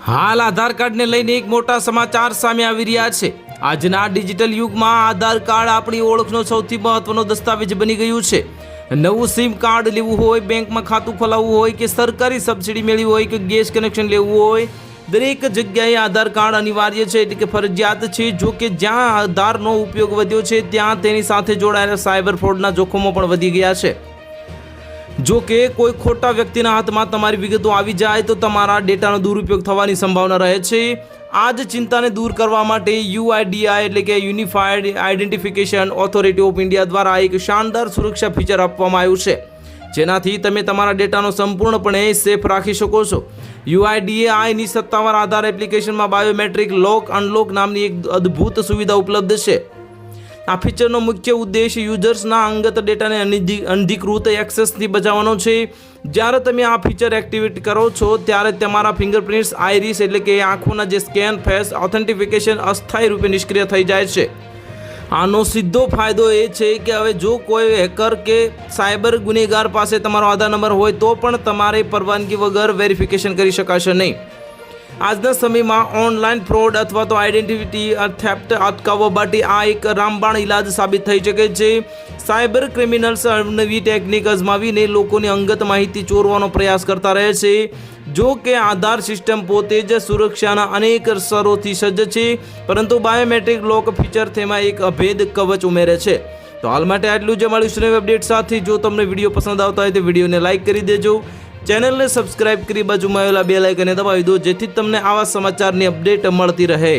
હાલ આધાર કાર્ડને લઈને એક મોટા સમાચાર સામે આવી રહ્યા છે। આજના ડિજિટલ યુગમાં આધાર કાર્ડ આપણી ઓળખનો સૌથી મહત્વનો દસ્તાવેજ બની ગયું છે। નવું સિમ કાર્ડ લેવું હોય, બેંકમાં ખાતું ખોલાવવું હોય કે સરકારી સબસિડી મેળવવી હોય કે ગેસ કનેક્શન લેવું હોય, દરેક જગ્યાએ આધાર કાર્ડ અનિવાર્ય છે, એટલે કે ફરજિયાત છે। જો કે જ્યાં આધારનો ઉપયોગ વધ્યો છે ત્યાં તેની સાથે જોડાયેલા સાયબર ફ્રોડના જોખમો પણ વધી ગયા છે। જો કે કોઈ ખોટા વ્યક્તિના હાથમાં તમારી વિગતો આવી જાય તો તમારા ડેટાનો દુરુપયોગ થવાની સંભાવના રહે છે। આ જ ચિંતાને દૂર કરવા માટે યુઆઈડીઆઈ એટલે કે unified identification authority of India દ્વારા એક શાનદાર સુરક્ષા ફીચર આપવામાં આવ્યું છે, જેનાથી તમે તમારા ડેટાનો સંપૂર્ણપણે સેફ રાખી શકો છો। યુઆઈડીએઆઈની સત્તાવાર આધાર એપ્લિકેશનમાં બાયોમેટ્રિક લોક અનલોક નામની એક અદ્ભુત સુવિધા ઉપલબ્ધ છે। આ ફીચરનો મુખ્ય ઉદ્દેશ યુઝર્સના અંગત ડેટાને અનધિકૃત એક્સેસથી બચાવવાનો છે। જ્યારે તમે આ ફીચર એક્ટિવેટ કરો છો ત્યારે તમારા ફિંગરપ્રિન્ટ્સ, આઈરિસ એટલે કે આંખોના જે સ્કેન, ફેસ ઓથેન્ટિફિકેશન અસ્થાયી રૂપે નિષ્ક્રિય થઈ જાય છે। આનો સીધો ફાયદો એ છે કે હવે જો કોઈ હેકર કે સાયબર ગુનેગાર પાસે તમારો આધાર નંબર હોય તો પણ તમારે પરવાનગી વગર વેરિફિકેશન કરી શકાશે નહીં। આજના સમયમાં ઓનલાઈન ફ્રોડ અથવા તો આઈડેન્ટિટી થેફ્ટ અટકાવવા માટે આ એક રામબાણ ઇલાજ સાબિત થઈ શકે છે। સાયબર ક્રિમિનલ્સ નવી ટેકનિક અજમાવીને લોકોની અંગત માહિતી ચોરવાનો પ્રયાસ કરતા રહે છે। જો કે આધાર સિસ્ટમ પોતે જ સુરક્ષાના અનેક સ્તરોથી સજ્જ છે, પરંતુ બાયોમેટ્રિક લોક ફીચર તેમાં એક અભેદ કવચ ઉમેરે છે। તો હાલ માટે આટલું જ। મળીશું નવી અપડેટ સાથે। જો તમને વિડીયો પસંદ આવતા હોય તો વિડીયોને લાઇક કરી દેજો, ચેનલને સબસ્ક્રાઇબ કરી બાજુમાં આવેલા બેલ આઇકનને દબાવી દો, જેથી તમને આવા સમાચારની અપડેટ મળતી રહે।